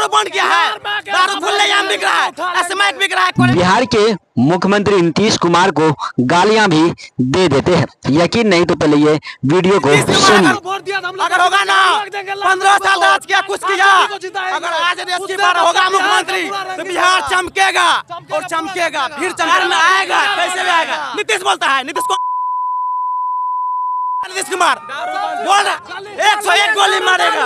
बंद किया है, दारू खुलेआम बिक रहा है, स्मैक बिक रहा है। बिहार के मुख्यमंत्री नीतीश कुमार को गालियां भी दे देते हैं। यकीन नहीं तो पहले ये वीडियो को सुनिए। अगर होगा ना 15 साल राज किया, कुछ किया, अगर आज देश की बार होगा मुख्यमंत्री तो बिहार चमकेगा और चमकेगा, फिर चमकने आएगा। कैसे भी आएगा? नीतीश बोलता है, नीतीश कुमार बोल रहा 101 गोली मारेगा।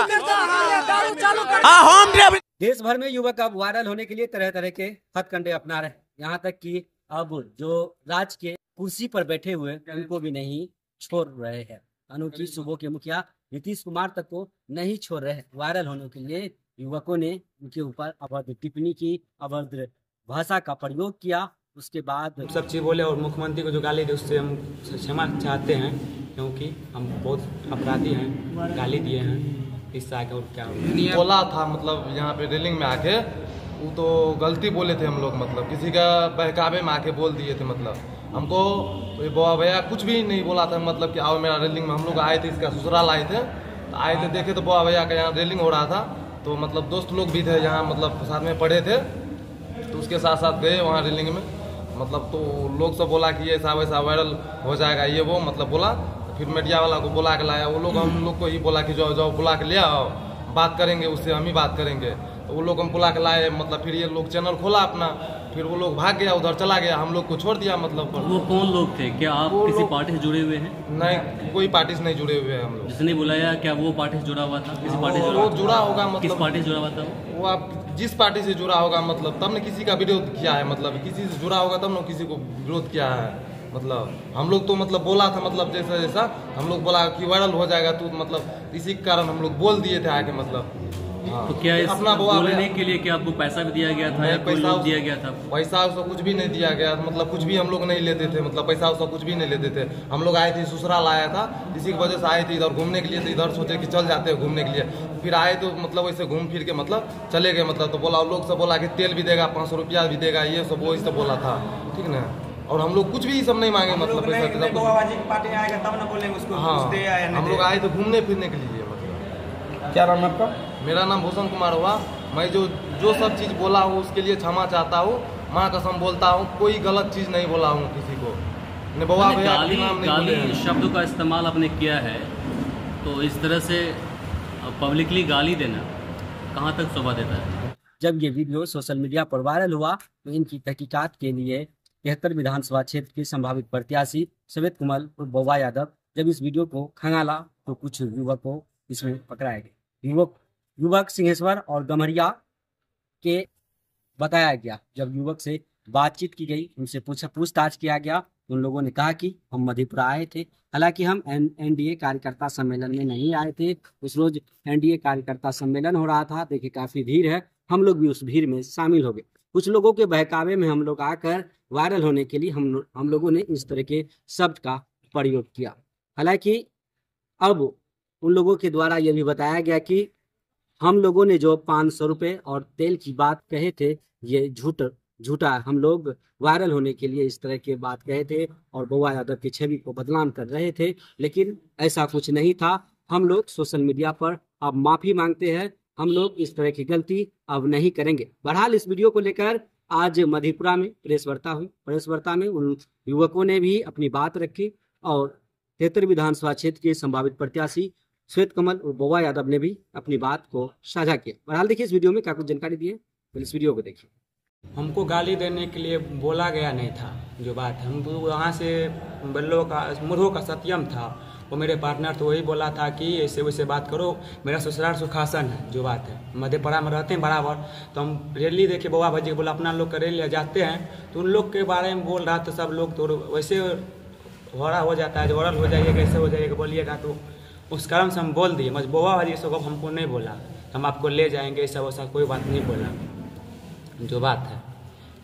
हाँ, होम देश भर में युवक अब वायरल होने के लिए तरह तरह के हथकंडे अपना रहे हैं। यहाँ तक कि अब जो राज के कुर्सी पर बैठे हुए उनको भी नहीं छोड़ रहे हैं। अनोखी सूबों के मुखिया नीतीश कुमार तक को नहीं छोड़ रहे हैं। वायरल होने के लिए युवकों ने उनके ऊपर अभद्र टिप्पणी की, अभद्र भाषा का प्रयोग किया। उसके बाद सब चीज़ बोले और मुख्यमंत्री को जो गाली दी उससे हम क्षमा चाहते हैं, क्योंकि हम बहुत अपराधी हैं, गाली दिए हैं। इससे आगे और क्या बोला था, मतलब यहाँ पे रेलिंग में आके वो तो गलती बोले थे हम लोग, मतलब किसी का बहकावे में आके बोल दिए थे। मतलब हमको बुआ भैया कुछ भी नहीं बोला था, मतलब कि आओ मेरा रेलिंग में। हम लोग आए थे, इसका ससुराल आए थे, तो आए थे देखे तो बुआ भैया का यहाँ रेलिंग हो रहा था। तो मतलब दोस्त लोग भी थे यहाँ, मतलब साथ में पढ़े थे, तो उसके साथ साथ गए वहाँ रेलिंग में। मतलब तो लोग सब बोला कि ऐसा वैसा वायरल हो जाएगा ये वो, मतलब बोला। फिर मीडिया वाला को बुला के लाया, वो लोग हम लोग को ही बोला कि जाओ बुला के ले आओ, बात करेंगे उससे, हम ही बात करेंगे। तो वो लोग हम बुला के लाए, मतलब फिर ये लोग चैनल खोला अपना, फिर वो लोग भाग गया, उधर चला गया, हम लोग को छोड़ दिया। मतलब वो कौन लोग थे? क्या आप किसी पार्टी से जुड़े हुए हैं? नहीं, कोई पार्टी से नहीं जुड़े हुए हैं हम लोग। जिसने बुलाया क्या वो पार्टी से जुड़ा हुआ था? किसी पार्टी से वो जुड़ा होगा, मतलब किस पार्टी से जुड़ा हुआ था वो? आप जिस पार्टी से जुड़ा होगा, मतलब तब ने किसी का विरोध किया है। मतलब किसी से जुड़ा होगा तब ने किसी को विरोध किया है। मतलब हम लोग तो मतलब बोला था, मतलब जैसा जैसा हम लोग बोला कि वायरल हो जाएगा, तो मतलब इसी के कारण हम लोग बोल दिए थे आके। मतलब हाँ, तो क्या अपना बोलने के लिए क्या आपको पैसा भी दिया गया था या पैसा दिया गया था? पैसा उसका कुछ भी नहीं दिया गया, मतलब कुछ भी हम लोग नहीं लेते थे। मतलब पैसा उसका कुछ भी नहीं लेते थे। हम लोग आए थे, ससुराल आया था, इसी की वजह से आए थे इधर घूमने के लिए। तो इधर सोचे कि चल जाते हैं घूमने के लिए, फिर आए तो मतलब वैसे घूम फिर के मतलब चले गए। मतलब तो बोला लोग सब बोला कि तेल भी देगा, 500 रुपया भी देगा, ये सब वही सब बोला था, ठीक ना। और हम लोग कुछ भी सब नहीं मांगे, मतलब पैसा पार्टी आएगा तब ना बोलेंगे उसको। हाँ, हम लोग आए थे घूमने फिरने के लिए। क्या नाम आपका? मेरा नाम भूषण कुमार हुआ। मैं जो सब चीज़ बोला हूँ उसके लिए क्षमा चाहता हूँ, माँ कसम बोलता हूँ, कोई गलत चीज़ नहीं बोला हूँ किसी को। गाली शब्द का इस्तेमाल आपने किया है, तो इस तरह से पब्लिकली गाली देना कहाँ तक शोभा देता है? जब ये वीडियो सोशल मीडिया पर वायरल हुआ तो इनकी तहकीकात के लिए 73 विधानसभा क्षेत्र के संभावित प्रत्याशी श्वेत कमल और बौवा यादव जब इस वीडियो को खंगाला तो कुछ युवकों इसमें पकड़ाए गए। युवक सिंहेश्वर और गम्हरिया के बताया गया। जब युवक से बातचीत की गई, उनसे पूछताछ किया गया, उन लोगों ने कहा कि हम मधेपुरा आए थे। हालांकि हम एनडीए कार्यकर्ता सम्मेलन में नहीं आए थे। उस रोज एनडीए कार्यकर्ता सम्मेलन हो रहा था, देखिए काफी भीड़ है, हम लोग भी उस भीड़ में शामिल हो गए। कुछ लोगों के बहकावे में हम लोग आकर वायरल होने के लिए हम लोगों ने इस तरह के शब्द का प्रयोग किया। हालांकि अब उन लोगों के द्वारा यह भी बताया गया कि हम लोगों ने जो 500 रुपये और तेल की बात कहे थे ये झूठा। हम लोग वायरल होने के लिए इस तरह के बात कहे थे और बौवा यादव की छवि को बदनाम कर रहे थे, लेकिन ऐसा कुछ नहीं था। हम लोग सोशल मीडिया पर अब माफ़ी मांगते हैं, हम लोग इस तरह की गलती अब नहीं करेंगे। बहरहाल इस वीडियो को लेकर आज मधेपुरा में प्रेस वार्ता हुई। प्रेस वार्ता में उन युवकों ने भी अपनी बात रखी और 73 विधानसभा क्षेत्र के संभावित प्रत्याशी श्वेत कमल और बौवा यादव ने भी अपनी बात को साझा किया। बहरहाल देखिए इस वीडियो में क्या कुछ जानकारी दी है, तो इस वीडियो को देखिए। हमको गाली देने के लिए बोला गया नहीं था, जो बात है। हम तो वहाँ से बल्लो का मुरहो का सत्यम था, वो मेरे पार्टनर तो वही बोला था कि ऐसे वैसे बात करो। मेरा ससुराल सुखासन है, जो बात है, मधेपुरा में रहते हैं बराबर। तो हम रैली देखे बौवा भाजी बोला अपना लोग का रैली जाते हैं, तो उन लोग के बारे में बोल रहा था सब लोग। तो वैसे होड़ा हो जाता है, जो वायरल हो जाइएगा, कैसे हो जाइएगा बोलिएगा, तो उस कारण से हम बोल दिए। बस बौवा भाजी सब हमको नहीं बोला हम आपको ले जाएंगे, ऐसा वैसा कोई बात नहीं बोला, जो बात है।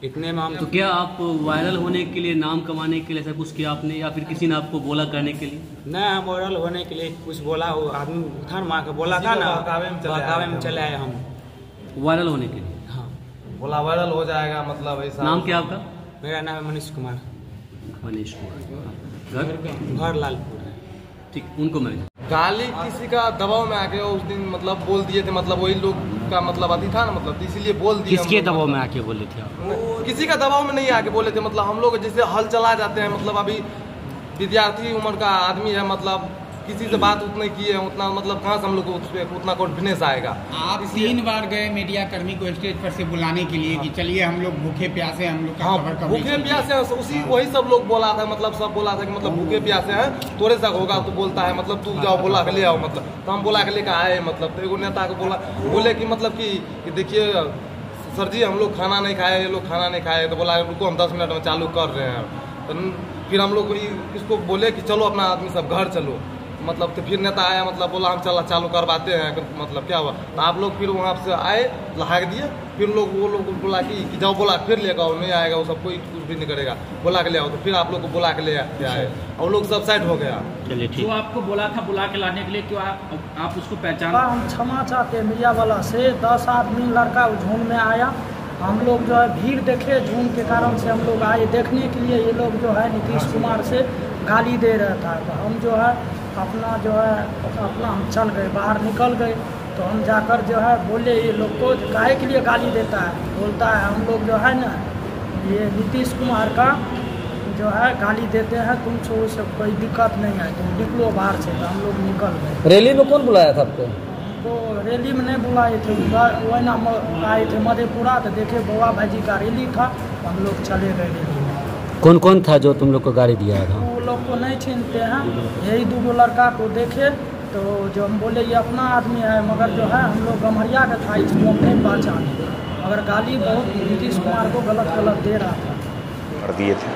इतने में हम तो क्या आप वायरल होने के लिए, नाम कमाने के लिए ऐसा कुछ किया आपने, या फिर किसी ने आपको बोला करने के लिए? नहीं, हम वायरल होने के लिए कुछ बोला, वो आदमी उठान मार के बोला था ना, बहकावे में चले आए हम वायरल होने के लिए। हाँ, बोला वायरल हो जाएगा, मतलब ऐसा। नाम क्या आपका? मेरा नाम है मनीष कुमार। मनीष कुमार, घर लालपुर है। ठीक, उनको मैं गाली किसी का दबाव में आके उस दिन मतलब बोल दिए थे। मतलब वही लोग का मतलब अति था ना, मतलब इसीलिए बोल दिया। किसके दबाव में आके बोले थे आप? किसी का दबाव में नहीं आके बोले थे, मतलब हम लोग जैसे हल चला जाते हैं, मतलब अभी विद्यार्थी उम्र का आदमी है, मतलब किसी से बात उतने किए हैं, उतना मतलब कहाँ से हम लोग को उस पर उतना कॉन्फिडेंस आएगा। आप 3 बार गए मीडिया कर्मी को स्टेज पर से बुलाने के लिए कि चलिए हम लोग भूखे प्यासे, हम लोग का खबर कवरेज भूखे प्यासे हैं, उसी वही सब लोग बोला था, मतलब सब बोला था कि मतलब भूखे प्यासे हैं, थोड़े सा होगा तो बोलता है, मतलब तू जाओ बुला के ले आओ, मतलब तो हम बुला के लेकर आए, मतलब तो एगो नेता को बोले कि मतलब कि देखिए सर जी हम लोग खाना नहीं खाए, ये लोग खाना नहीं खाए, तो बोला रुको हम 10 मिनट में चालू कर रहे हैं। तो फिर हम लोग इसको बोले कि चलो अपना आदमी सब घर चलो, मतलब तो फिर नेता आया, मतलब बोला हम चला चालू करवाते हैं, मतलब क्या हुआ, तो आप लोग फिर वहाँ से आए लहा दिए, फिर वो लोग बोला कि जाओ बोला फिर लेकर आओ, नहीं आएगा वो सब कोई कुछ भी नहीं करेगा, बोला के ले आओ, तो फिर आप लोग को बोला के ले आए और लोग सब साइड हो गया। चलिए ठीक। जो आपको बोला था बुला के लाने के लिए, क्यों आप उसको पहचान? हम क्षमा चाहते मीडिया वाला से, 10 आदमी लड़का झुंड में आया, हम लोग जो है भीड़ देखे, झुंड के कारण से हम लोग आए देखने के लिए, ये लोग जो है नीतीश कुमार से गाली दे रहा था, तो हम जो है अपना हम चल गए, बाहर निकल गए, तो हम जाकर जो है बोले ये लोग को काहे के लिए गाली देता है, बोलता है हम लोग जो है ना ये नीतीश कुमार का जो है गाली देते हैं, तुमसे सब कोई दिक्कत नहीं है, तुम निकलो बाहर से, तो हम लोग निकल गए। रैली में कौन बुलाया था आपको? तो रैली में नहीं बुलाए थे, वही ना आए थे मधेपुरा, तो देखे बउआ भाजी का रैली था, हम लोग चले गए रैली में। कौन कौन था जो तुम लोग को गाड़ी दिया था? वो लोग को नहीं छीनते हैं, यही 2 लड़का को देखे तो जो हम बोले ये अपना आदमी है, मगर जो है हम लोग गम्हरिया का था, इसको हम नहीं पहचाने, मगर गाली बहुत नीतीश कुमार को गलत दे रहा था। कर दिए थे,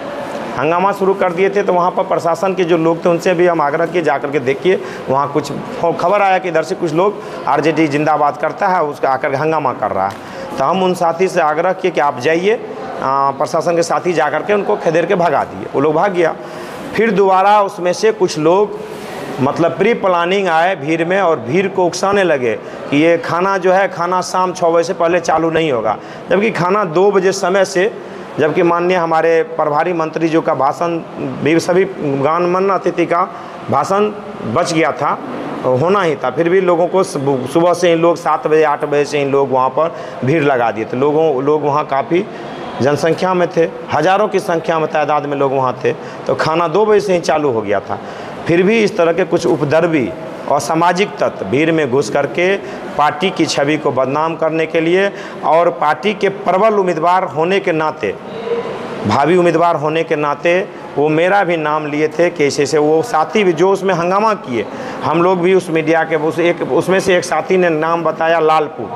हंगामा शुरू कर दिए थे, तो वहाँ पर प्रशासन के जो लोग थे उनसे भी हम आग्रह किए जाकर के देखिए, वहाँ कुछ खबर आया कि इधर से कुछ लोग आरजेडी जिंदाबाद करता है, उसका आकर हंगामा कर रहा है, तो हम उन साथी से आग्रह किए कि आप जाइए, प्रशासन के साथी जा कर के उनको खदेड़ के भगा दिए, वो लोग भाग गया। फिर दोबारा उसमें से कुछ लोग मतलब प्री प्लानिंग आए भीड़ में, और भीड़ को उकसाने लगे कि ये खाना जो है खाना शाम 6 बजे से पहले चालू नहीं होगा, जबकि खाना 2 बजे समय से, जबकि माननीय हमारे प्रभारी मंत्री जी का भाषण भी, सभी गणमान्य अतिथि का भाषण बच गया था, होना ही था, फिर भी लोगों को सुबह से ही लोग 7 बजे 8 बजे से ही लोग वहाँ पर भीड़ लगा दिए थे। लोग वहाँ काफ़ी जनसंख्या में थे, हज़ारों की संख्या में तादाद में लोग वहाँ थे, तो खाना 2 बजे से ही चालू हो गया था। फिर भी इस तरह के कुछ उपद्रवी और सामाजिक तत्व भीड़ में घुस करके पार्टी की छवि को बदनाम करने के लिए, और पार्टी के प्रबल उम्मीदवार होने के नाते, भावी उम्मीदवार होने के नाते वो मेरा भी नाम लिए थे कि ऐसे वो साथी भी जो उसमें हंगामा किए, हम लोग भी उस मीडिया के उसमें से एक साथी ने नाम बताया लालपुर,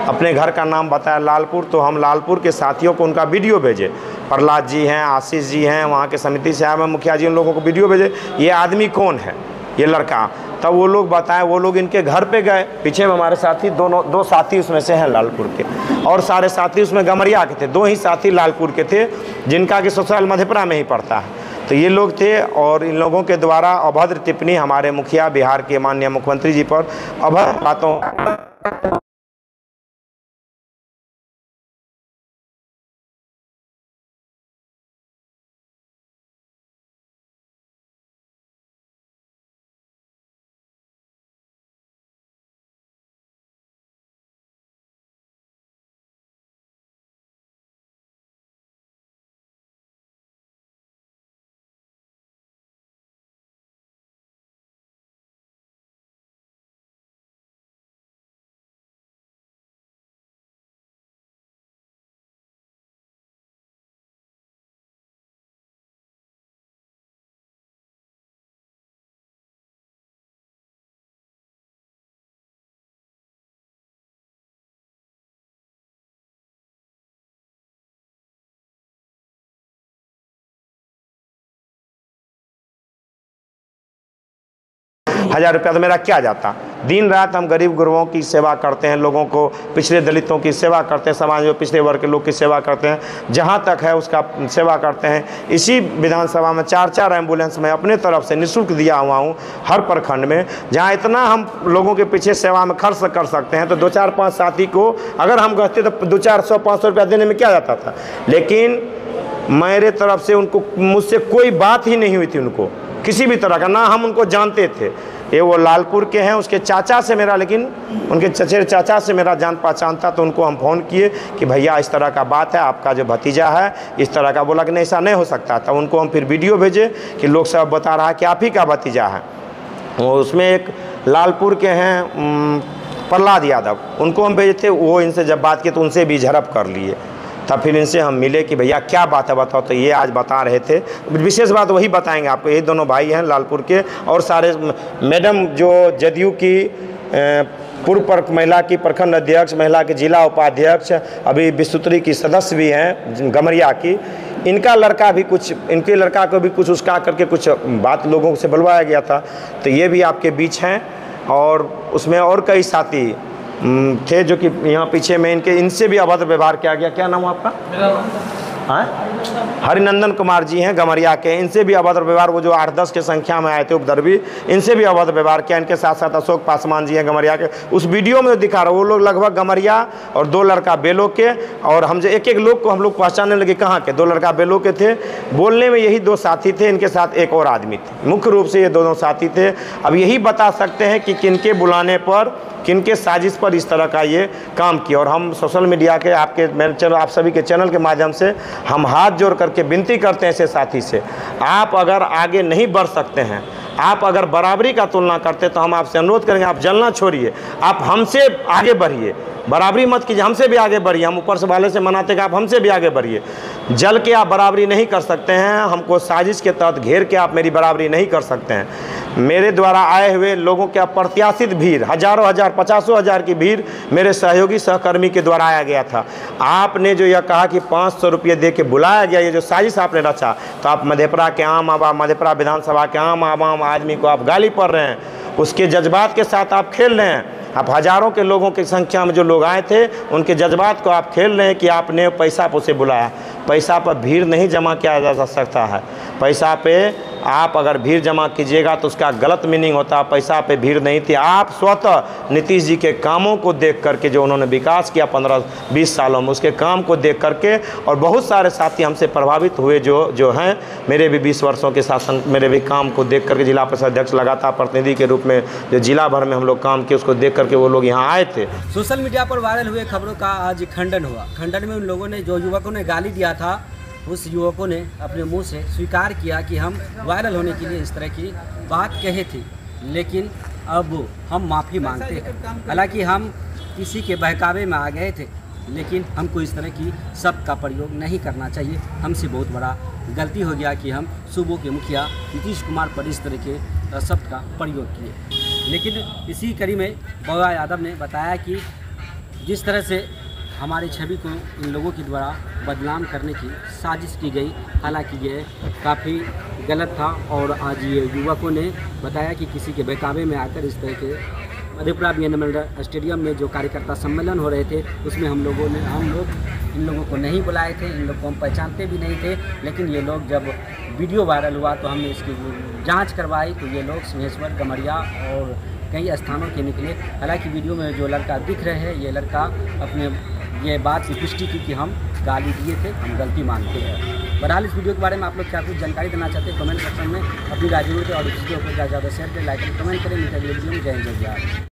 अपने घर का नाम बताया लालपुर, तो हम लालपुर के साथियों को उनका वीडियो भेजे, प्रहलाद जी हैं, आशीष जी हैं, वहाँ के समिति से आए मुखिया जी, उन लोगों को वीडियो भेजे, ये आदमी कौन है, ये लड़का, तब वो लोग बताएं, वो लोग इनके घर पे गए, पीछे में हमारे साथी 2 साथी उसमें से हैं लालपुर के, और सारे साथी उसमें गमरिया के थे, 2 ही साथी लालपुर के थे, जिनका कि ससुराल मधेपुरा में ही पड़ता है, तो ये लोग थे, और इन लोगों के द्वारा अभद्र टिप्पणी हमारे मुखिया बिहार के माननीय मुख्यमंत्री जी पर अभद्र बातों ₹1000 तो मेरा क्या जाता। दिन रात हम गरीब गुरबों की सेवा करते हैं, लोगों को, पिछड़े दलितों की सेवा करते हैं, समाज में पिछड़े वर्ग के लोग की सेवा करते हैं, जहाँ तक है उसका सेवा करते हैं। इसी विधानसभा में 4-4 एम्बुलेंस मैं अपने तरफ से निःशुल्क दिया हुआ हूँ हर प्रखंड में। जहाँ इतना हम लोगों के पीछे सेवा में खर्च कर सकते हैं, तो 2-4-5 साथी को अगर हम कहते तो 200-400-500 रुपया देने में क्या जाता था। लेकिन मेरे तरफ से उनको, मुझसे कोई बात ही नहीं हुई थी, उनको किसी भी तरह का, ना हम उनको जानते थे। ये वो लालपुर के हैं, उसके चाचा से मेरा, लेकिन उनके चचेरे चाचा से मेरा जान पहचान था। तो उनको हम फ़ोन किए कि भैया इस तरह का बात है, आपका जो भतीजा है इस तरह का। बोला कि नहीं ऐसा नहीं हो सकता। तब उनको हम फिर वीडियो भेजे कि लोग सब बता रहा है कि आप ही का भतीजा है। उसमें एक लालपुर के हैं प्रहलाद यादव, उनको हम भेजे थे। वो इनसे जब बात की तो उनसे भी झड़प कर लिए। तब फिर इनसे हम मिले कि भैया क्या बात है बताओ। तो ये आज बता रहे थे, विशेष बात वही बताएंगे आपको। यही दोनों भाई हैं लालपुर के। और सारे मैडम जो जदयू की पूर्व महिला की प्रखंड अध्यक्ष, महिला के जिला उपाध्यक्ष, अभी विस्तृति की सदस्य भी हैं गमरिया की, इनका लड़का भी कुछ, इनके लड़का को भी कुछ उसका करके कुछ बात लोगों से बुलवाया गया था। तो ये भी आपके बीच हैं। और उसमें और कई साथी थे जो कि यहाँ पीछे में इनसे भी अभद्र व्यवहार किया गया। क्या नाम है आपका? हरिनंदन कुमार जी हैं गमरिया के। इनसे भी अभद्र व्यवहार, वो जो 8-10 के संख्या में आए थे उपद्रवी, इनसे भी अभद्र व्यवहार किया। इनके साथ साथ अशोक पासवान जी हैं गमरिया के। उस वीडियो में दिखा रहा वो लोग लगभग गमरिया और 2 लड़का बेलो के। और हम जो एक लोग को हम लोग पहचानने लगे कहाँ के, 2 लड़का बेलो के थे। बोलने में यही 2 साथी थे, इनके साथ एक और आदमी थे। मुख्य रूप से ये दोनों साथी थे। अब यही बता सकते हैं कि किनके बुलाने पर, किनके साजिश पर इस तरह का ये काम किया। और हम सोशल मीडिया के आपके मेरे चैनल, आप सभी के चैनल के माध्यम से हम हाथ जोड़ करके विनती करते हैं ऐसे साथी से, आप अगर आगे नहीं बढ़ सकते हैं, आप अगर बराबरी का तुलना करते तो हम आपसे अनुरोध करेंगे, आप जलना छोड़िए, आप हमसे आगे बढ़िए। बराबरी मत कीजिए, हमसे भी आगे बढ़िए। हम ऊपर से वाले से मनाते कि आप हमसे भी आगे बढ़िए। जल के आप बराबरी नहीं कर सकते हैं, हमको साजिश के तहत घेर के आप मेरी बराबरी नहीं कर सकते हैं। मेरे द्वारा आए हुए लोगों के अप्रत्याशित भीड़, हजारों हजार, 50 हजार की भीड़ मेरे सहयोगी सहकर्मी के द्वारा आया गया था। आपने जो यह कहा कि 500 रुपये दे के बुलाया गया, ये जो साजिश आपने रचा, तो आप मधेपुरा के आम आवाम, मधेपुरा विधानसभा के आम आवाम आदमी को आप गाली पड़ रहे हैं, उसके जज्बात के साथ आप खेल रहे हैं। आप हजारों के लोगों की संख्या में जो लोग आए थे उनके जज्बात को आप खेल रहे हैं कि आपने पैसा पर उसे बुलाया। पैसा पर भीड़ नहीं जमा किया जा सकता है। पैसा पे आप अगर भीड़ जमा कीजिएगा तो उसका गलत मीनिंग होता है। पैसा पे भीड़ नहीं थी। आप स्वतः नीतीश जी के कामों को देख करके, जो उन्होंने विकास किया 15-20 सालों में, उसके काम को देख करके, और बहुत सारे साथी हमसे प्रभावित हुए जो हैं, मेरे भी 20 वर्षों के शासन, मेरे भी काम को देख करके, जिला परिषद अध्यक्ष लगातार प्रतिनिधि के रूप में जो जिला भर में हम लोग काम किए, उसको देख करके वो लोग यहाँ आए थे। सोशल मीडिया पर वायरल हुए खबरों का आज खंडन हुआ। खंडन में उन लोगों ने, जो युवकों ने गाली दिया था, उस युवकों ने अपने मुंह से स्वीकार किया कि हम वायरल होने के लिए इस तरह की बात कहे थे, लेकिन अब हम माफ़ी मांगते हैं। हालांकि हम किसी के बहकावे में आ गए थे, लेकिन हमको इस तरह की शब्द का प्रयोग नहीं करना चाहिए। हमसे बहुत बड़ा गलती हो गया कि हम सूबों के मुखिया नीतीश कुमार पर इस तरह के शब्द का प्रयोग किए। लेकिन इसी कड़ी में बौआ यादव ने बताया कि जिस तरह से हमारी छवि को इन लोगों के द्वारा बदनाम करने की साजिश की गई, हालांकि ये काफ़ी गलत था। और आज ये युवकों ने बताया कि किसी के बहकावे में आकर इस तरह के मधेपुरा BN स्टेडियम में जो कार्यकर्ता सम्मेलन हो रहे थे, उसमें हम लोग इन लोगों को नहीं बुलाए थे। इन लोग को हम पहचानते भी नहीं थे। लेकिन ये लोग, जब वीडियो वायरल हुआ तो हमने इसकी जांच करवाई, तो ये लोग सिंहेश्वर, गमरिया और कई स्थानों के निकले। हालांकि वीडियो में जो लड़का दिख रहे हैं, ये लड़का अपने ये बात की पुष्टि की कि हम गाली दिए थे, हम गलती मानते हैं। बहरहाल इस वीडियो के बारे में आप लोग क्या कुछ जानकारी देना चाहते हैं, कमेंट सेक्शन में अपनी राय जरूर दें। और इस वीडियो को ज़्यादा शेयर करें, लाइक करें, कमेंट करें। मिलते हैं अगले वीडियो में। जय जय।